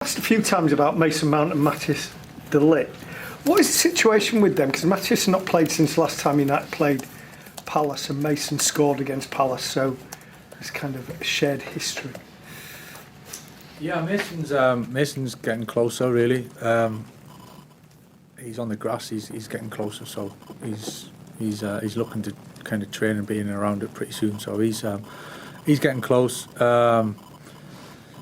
Asked a few times about Mason Mount and Matthias de Ligt. What is the situation with them? Because Matthias has not played since last time United played Palace, and Mason scored against Palace, so it's kind of a shared history. Yeah, Mason's getting closer really. He's on the grass. He's getting closer, so he's looking to kind of train and being around it pretty soon. So he's getting close.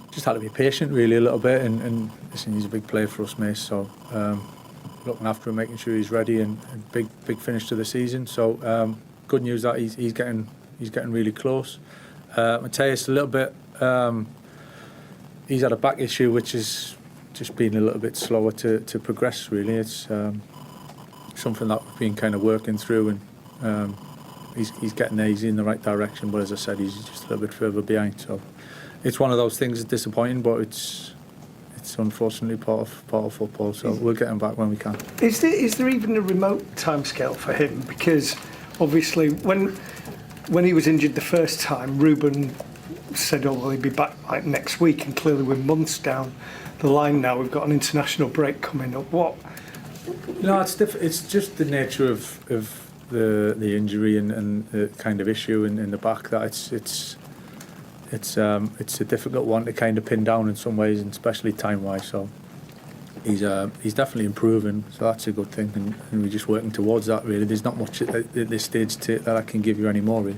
Just had to be patient really a little bit, and listen, he's a big player for us, Mace. So looking after him, making sure he's ready, and big finish to the season. So good news that he's getting really close. Matthias a little bit. He's had a back issue, which is just been a little bit slower to progress. Really, it's something that we've been kind of working through, and he's getting there. He's in the right direction, but as I said, he's just a little bit further behind. So it's one of those things that's disappointing, but it's unfortunately part of football. So we'll get him back when we can. Is there even a remote timescale for him? Because obviously, when he was injured the first time, Ruben said, "Oh, well, he'll be back like next week," and clearly we're months down the line now. We've got an international break coming up. What? No, it's just the nature of the injury and the kind of issue in the back that it's a difficult one to kind of pin down in some ways, and especially time-wise. So he's definitely improving, so that's a good thing, and we're just working towards that. Really, there's not much at this stage that I can give you anymore. Really.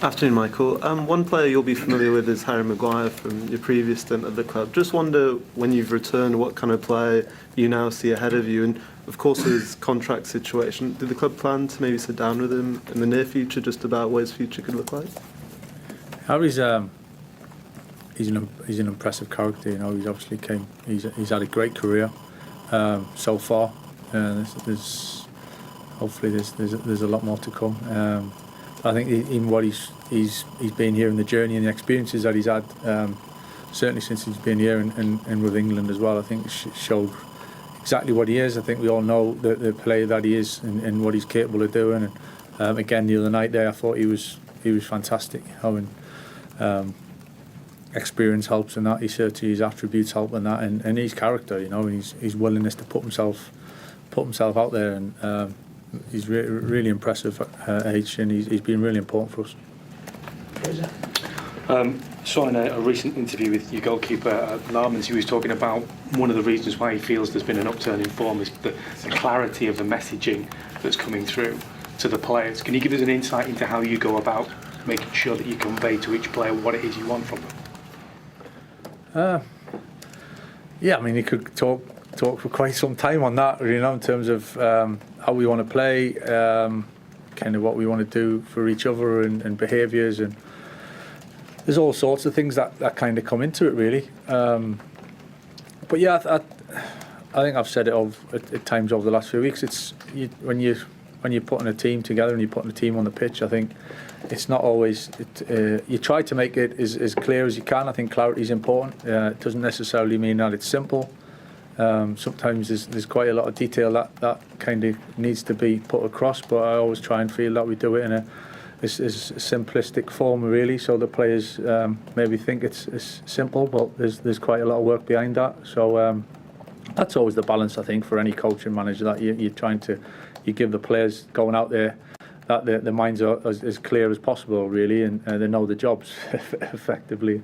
Afternoon, Michael. One player you'll be familiar with is Harry Maguire from your previous stint at the club. Just wonder, when you've returned, what kind of player you now see ahead of you, and of course his contract situation. Did the club plan to maybe sit down with him in the near future, just about what his future could look like? Harry's he's an impressive character. You know, he's obviously he's had a great career so far. There's hopefully there's a lot more to come. I think even what he's been here in the journey and the experiences that he's had, certainly since he's been here and with England as well, I think showed exactly what he is. I think we all know the player that he is and what he's capable of doing. And again, the other night there, I thought he was fantastic. You know, and experience helps in that. He certainly, his attributes help in that, and his character. You know, and his willingness to put himself out there, and he's really impressive at age, and he's been really important for us. Saw in a recent interview with your goalkeeper Larmans, he was talking about one of the reasons why he feels there's been an upturn in form is the clarity of the messaging that's coming through to the players. Can you give us an insight into how you go about making sure that you convey to each player what it is you want from them? Yeah, I mean, you could talk for quite some time on that, you know, in terms of how we want to play, kind of what we want to do for each other, and behaviours, and there's all sorts of things that kind of come into it, really. But yeah, I think I've said it at times over the last few weeks. It's when you're putting a team together and you're putting a team on the pitch, I think it's not always. You try to make it as clear as you can. I think clarity is important. It doesn't necessarily mean that it's simple. Sometimes there's quite a lot of detail that kind of needs to be put across, but I always try and feel that we do it in a simplistic form, really, so the players maybe think it's simple, but there's quite a lot of work behind that. So that's always the balance, I think, for any coach and manager, that you're trying to give the players going out there that their minds are as clear as possible, really, and they know the jobs effectively.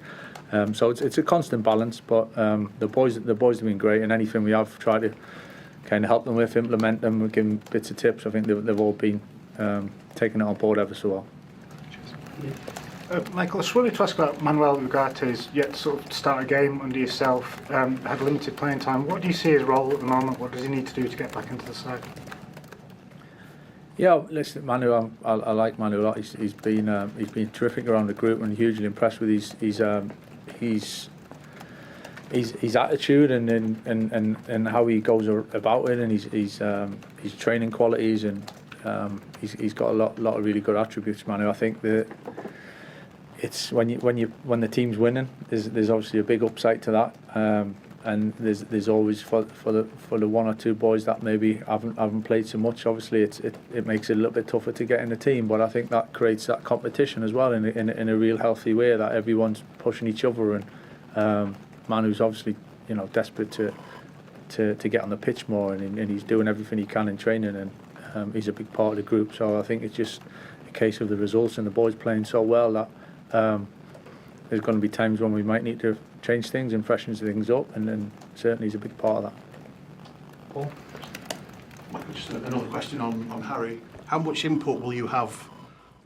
So it's a constant balance, but the boys have been great, and anything we have tried to kind of help them with, implement them, give them bits of tips. I think they've all been taking it on board ever so well. Michael, I just wanted to ask about Manuel Ugarte's yet to sort of start a game under yourself, had limited playing time. What do you see his role at the moment? What does he need to do to get back into the side? Yeah, listen, Manu, I like Manu a lot. He's been terrific around the group, and hugely impressed with his attitude and how he goes about it, and his training qualities, and he's got a lot of really good attributes, Manu. I think that it's when the team's winning, there's obviously a big upside to that. And there's always for the one or two boys that maybe haven't played so much. Obviously, it makes it a little bit tougher to get in the team. But I think that creates that competition as well in a real healthy way, that everyone's pushing each other Manu's obviously, desperate to get on the pitch more, and he's doing everything he can in training, and he's a big part of the group. So I think it's just a case of the results and the boys playing so well that there's going to be times when we might need to change things and freshen things up, and then certainly he's a big part of that. Paul? Michael, just another question on Harry. How much input will you have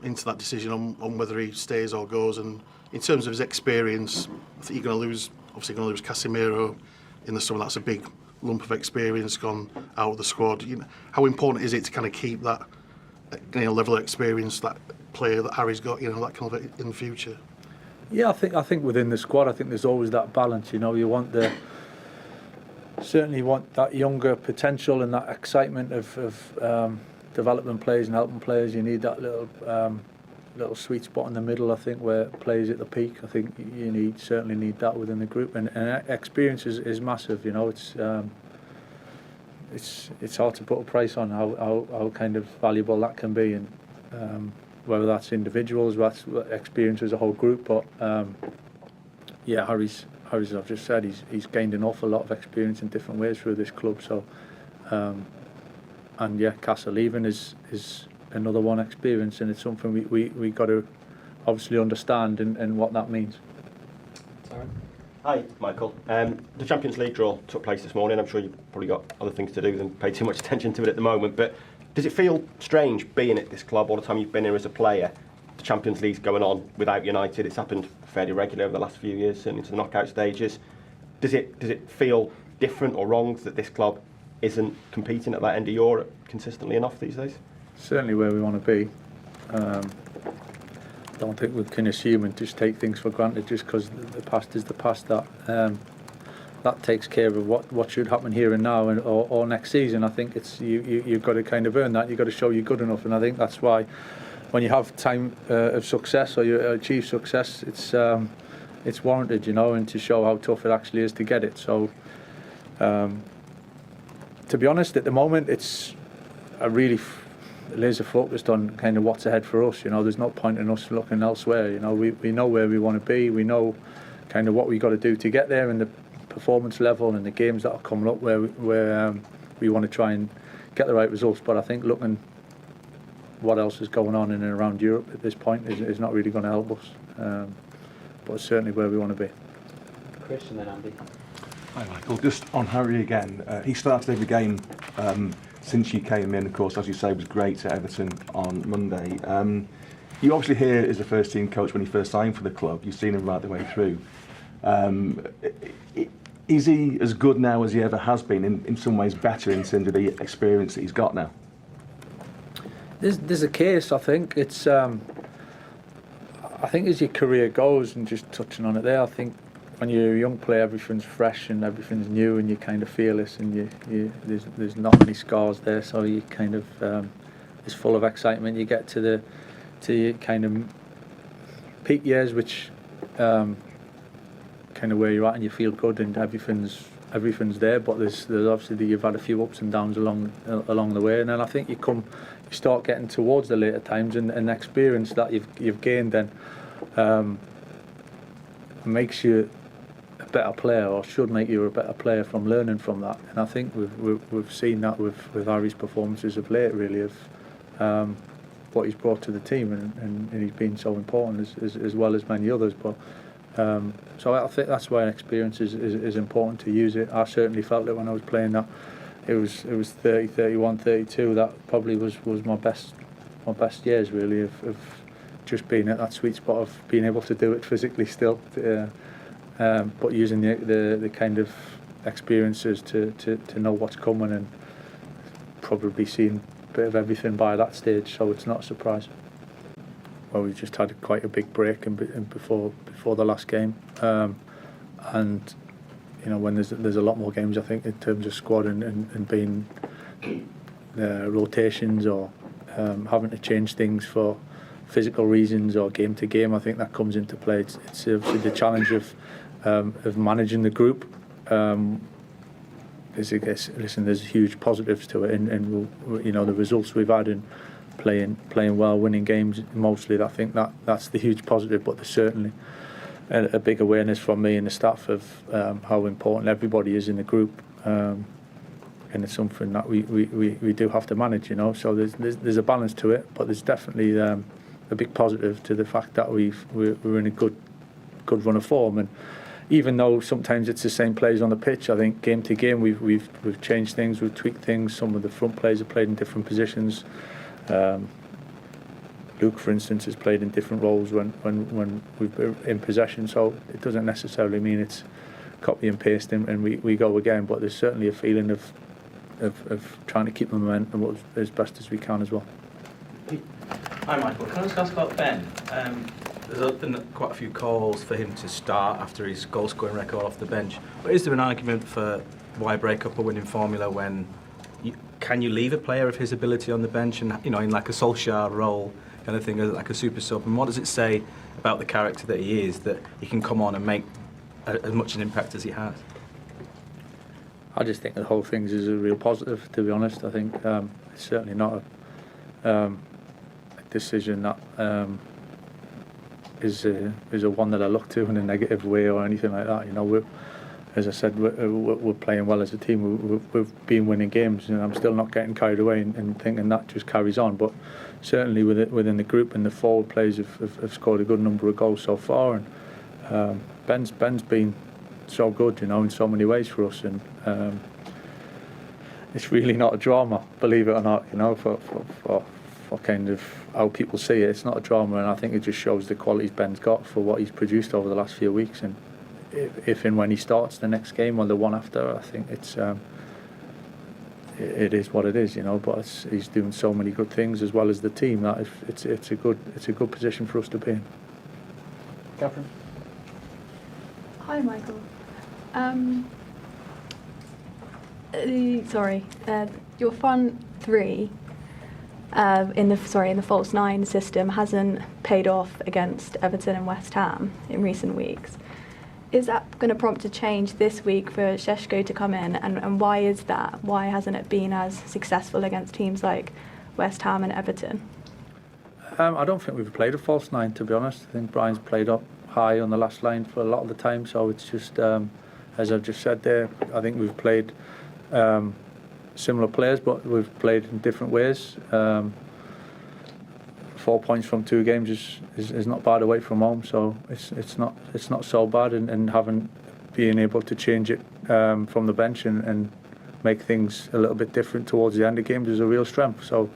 into that decision on whether he stays or goes? And in terms of his experience, I think you're going to lose Casemiro in the summer. That's a big lump of experience gone out of the squad. How important is it to kind of keep that level of experience, that player that Harry's got, that kind of in the future? Yeah, I think within the squad, I think there's always that balance. You certainly want that younger potential and that excitement of developing players and helping players. You need that little sweet spot in the middle, I think, where players at the peak. I think you certainly need that within the group, and experience is massive. It's hard to put a price on how kind of valuable that can be, and whether that's individuals, that's experience as a whole group. But Harry's, as I've just said, he's gained an awful lot of experience in different ways through this club. So, Casa leaving is another one experience, and it's something we got to obviously understand and what that means. Hi, Michael. The Champions League draw took place this morning. I'm sure you've probably got other things to do than pay too much attention to it at the moment, but does it feel strange being at this club all the time you've been here as a player? The Champions League's going on without United. It's happened fairly regularly over the last few years, certainly into the knockout stages. Does it feel different or wrong that this club isn't competing at that end of Europe consistently enough these days? Certainly where we want to be. I don't think we can assume and just take things for granted just because the past is the past. That takes care of what should happen here and now or next season. I think it's you've got to kind of earn that. You've got to show you're good enough, and I think that's why when you have time of success or you achieve success, it's warranted, and to show how tough it actually is to get it. So to be honest, at the moment it's a really laser focused on kind of what's ahead for us. There's no point in us looking elsewhere. We know where we want to be. We know kind of what we got to do to get there, and the performance level and the games that are coming up where we want to try and get the right results. But I think looking what else is going on in and around Europe at this point is not really going to help us. But it's certainly where we want to be. Chris and then Andy. Hi Michael, just on Harry again. He started every game since you came in, of course, as you say, was great at Everton on Monday. You obviously here as a first team coach when he first signed for the club. You've seen him right the way through. Is he as good now as he ever has been, in some ways better in terms of the experience that he's got now? There's a case, I think. It's I think as your career goes, and just touching on it there, I think when you're a young player, everything's fresh and everything's new, and you're kind of fearless, and there's not many scars there, so you kind of it's full of excitement. You get to your kind of peak years, which kind of where you're at, and you feel good, and everything's there. But there's obviously you've had a few ups and downs along the way, and then I think you start getting towards the later times, and experience that you've gained then makes you a better player, or should make you a better player from learning from that. And I think we've seen that with Harry's performances of late, really, of what he's brought to the team, and he's been so important as well as many others. But so I think that's why experience is important to use it. I certainly felt it when I was playing that. It was 30, 31, 32. That probably was my best years, really, of just being at that sweet spot of being able to do it physically still, but using the kind of experiences to know what's coming, and probably seen a bit of everything by that stage, so it's not a surprise. Well, we just had quite a big break before the last game, and when there's a lot more games, I think, in terms of squad and being rotations or having to change things for physical reasons or game to game, I think that comes into play. It's obviously the challenge of managing the group. There's huge positives to it, and the results we've had in playing well, winning games mostly. I think that's the huge positive. But there's certainly a big awareness from me and the staff of how important everybody is in the group, and it's something that we do have to manage, you know. So there's a balance to it, but there's definitely a big positive to the fact that we're in a good run of form. And even though sometimes it's the same players on the pitch, I think game to game we've changed things, we've tweaked things. Some of the front players have played in different positions. Luke, for instance, has played in different roles when we've been in possession, so it doesn't necessarily mean it's copy and paste and we go again, but there's certainly a feeling of trying to keep the momentum as best as we can as well. Hi Michael, can I just ask about Ben? There's been quite a few calls for him to start after his goal scoring record off the bench, but is there an argument for why break up a winning formula when can you leave a player of his ability on the bench and, you know, in like a Solskjaer role kind of thing, like a super sub, and what does it say about the character that he is that he can come on and make as much an impact as he has? I just think the whole thing is a real positive, to be honest. I think it's certainly not a decision that is a one that I look to in a negative way or anything like that. You know, as I said, we're playing well as a team. We've been winning games, and I'm still not getting carried away and thinking that just carries on. But certainly within the group and the forward players have scored a good number of goals so far. And Ben's been so good, you know, in so many ways for us. And it's really not a drama, believe it or not. You know, for kind of how people see it, it's not a drama, and I think it just shows the qualities Ben's got for what he's produced over the last few weeks. And if and when he starts the next game or the one after, I think it is what it is, you know. But he's doing so many good things as well as the team that it's a good position for us to be in. Catherine. Hi, Michael. Your front three in the false nine system hasn't paid off against Everton and West Ham in recent weeks. Is that going to prompt a change this week for Sesko to come in, and why is that? Why hasn't it been as successful against teams like West Ham and Everton? I don't think we've played a false nine, to be honest. I think Brian's played up high on the last line for a lot of the time, so it's just as I've just said there, I think we've played similar players, but we've played in different ways. 4 points from 2 games is not bad away from home, so it's not so bad, and being able to change it from the bench and make things a little bit different towards the end of games is a real strength. So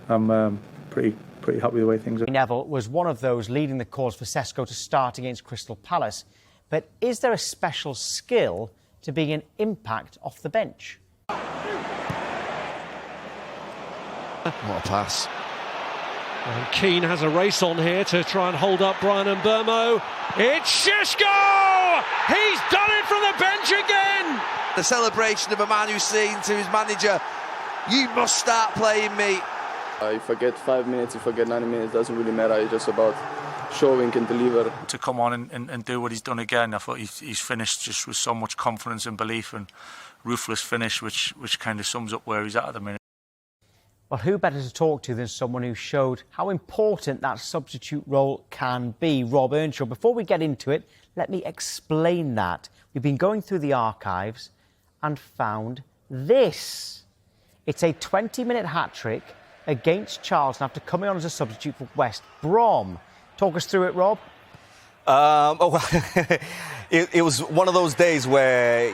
I'm pretty happy with the way things are. Neville was one of those leading the cause for Sesko to start against Crystal Palace, but is there a special skill to being an impact off the bench? What a pass. And Keane has a race on here to try and hold up Brian and Burmo. It's Sesko! He's done it from the bench again! The celebration of a man who's saying to his manager, you must start playing me. If I get 5 minutes, if I get 90 minutes, doesn't really matter. It's just about showing and deliver. To come on and do what he's done again, I thought he's finished just with so much confidence and belief, and ruthless finish, which kind of sums up where he's at the minute. Well, who better to talk to than someone who showed how important that substitute role can be, Rob Earnshaw. Before we get into it, let me explain that. We've been going through the archives and found this. It's a 20-minute hat-trick against Charlton after coming on as a substitute for West Brom. Talk us through it, Rob. It was one of those days where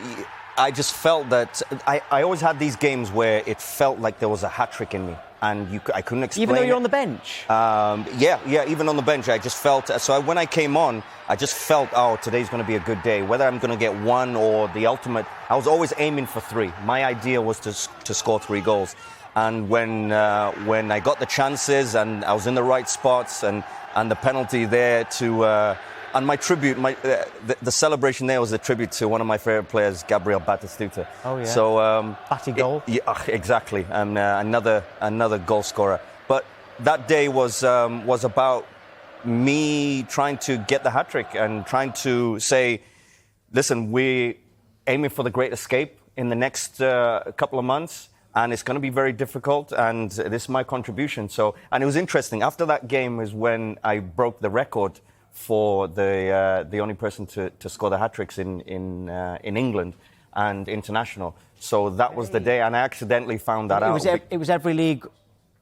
I just felt that I always had these games where it felt like there was a hat-trick in me, and I couldn't explain. Even though you're on the bench? Yeah, even on the bench. I just felt, so when I came on, I just felt, oh, today's going to be a good day. Whether I'm going to get one or the ultimate, I was always aiming for 3. My idea was to score 3 goals. And when I got the chances and I was in the right spots and the penalty there to... And my tribute, the celebration there was a tribute to one of my favourite players, Gabriel Batistuta. Oh yeah. So Batty goal. Exactly, and another goal scorer. But that day was about me trying to get the hat trick and trying to say, listen, we're aiming for the great escape in the next couple of months. And it's going to be very difficult, and this is my contribution. So, and it was interesting. After that game is when I broke the record for the only person to score the hat-tricks in England and international. So that was the day, and I accidentally found that out. It was every league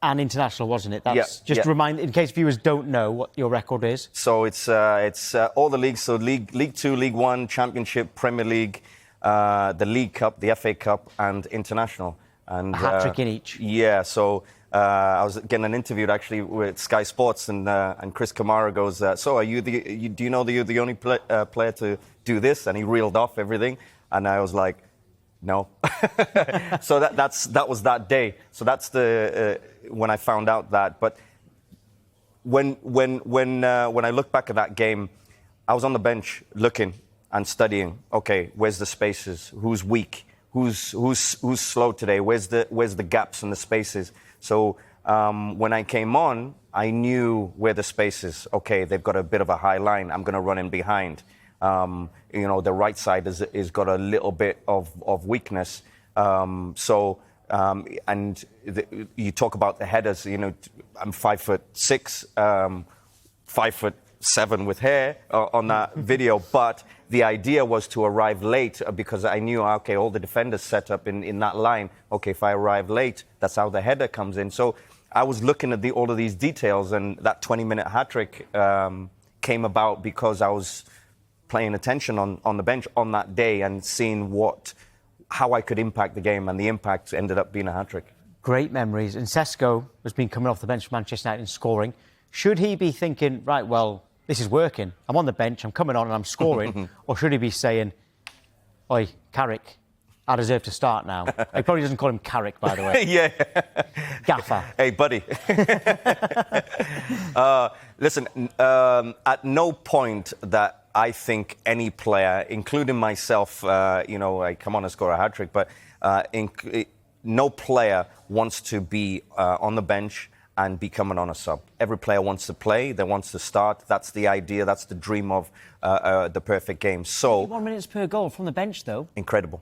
and international, wasn't it? That's just to remind, in case viewers don't know what your record is. So it's all the leagues. So League 2, League 1, Championship, Premier League, the League Cup, the FA Cup, and international. And a hat-trick in each. Yeah. So I was getting an interview actually with Sky Sports, and Chris Kamara goes, "So do you know that you're the only player to do this?" And he reeled off everything, and I was like, "No." So that was that day. So that's when I found out that. But when I look back at that game, I was on the bench looking and studying. Okay, where's the spaces? Who's weak? Who's slow today? Where's the gaps and the spaces? So when I came on, I knew where the spaces. Okay, they've got a bit of a high line. I'm going to run in behind. The right side is got a little bit of weakness. You talk about the headers. I'm 5'6", 5'7" with hair on that video, but the idea was to arrive late because I knew, okay, all the defenders set up in that line. Okay, if I arrive late, that's how the header comes in. So I was looking at all of these details, and that 20-minute hat-trick came about because I was paying attention on the bench on that day and seeing how I could impact the game, and the impact ended up being a hat-trick. Great memories. And Sesko has been coming off the bench for Manchester United and scoring. Should he be thinking, right, well, this is working. I'm on the bench, I'm coming on and I'm scoring. Or should he be saying, oi, Carrick, I deserve to start now. He probably doesn't call him Carrick, by the way. Yeah. Gaffer. Hey, buddy. Listen, at no point that I think any player, including myself, I come on and score a hat-trick, but no player wants to be on the bench and be coming on a sub. Every player wants to play, they wants to start. That's the idea, that's the dream of the perfect game. So 1 minutes per goal from the bench, though. Incredible,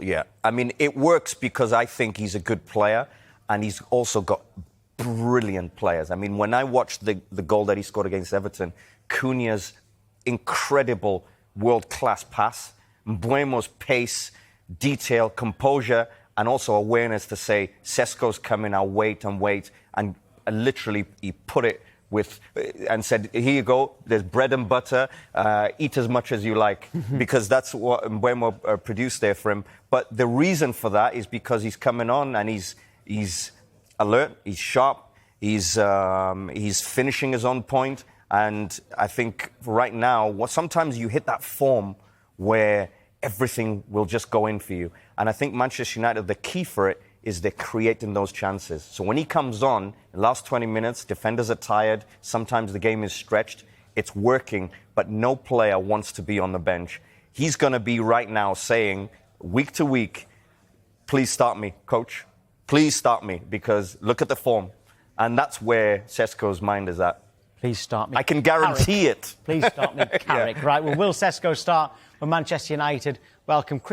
yeah. I mean, it works because I think he's a good player, and he's also got brilliant players. I mean, when I watched the goal that he scored against Everton, Cunha's incredible world-class pass, Mbuemo's pace, detail, composure, and also awareness to say, Sesko's coming, I'll wait, and literally he put it and said, here you go, there's bread and butter, eat as much as you like, because that's what Mbuemo produced there for him. But the reason for that is because he's coming on and he's alert, he's sharp, he's finishing is on point, and I think right now, sometimes you hit that form where everything will just go in for you. And I think Manchester United, the key for it is they're creating those chances. So when he comes on, in the last 20 minutes, defenders are tired, sometimes the game is stretched, it's working, but no player wants to be on the bench. He's going to be right now saying, week to week, please start me, coach. Please start me, because look at the form. And that's where Sesko's mind is at. Please start me. I can guarantee Carrick. it. Please start me, Carrick. Right, well, will Sesko start for Manchester United? Welcome.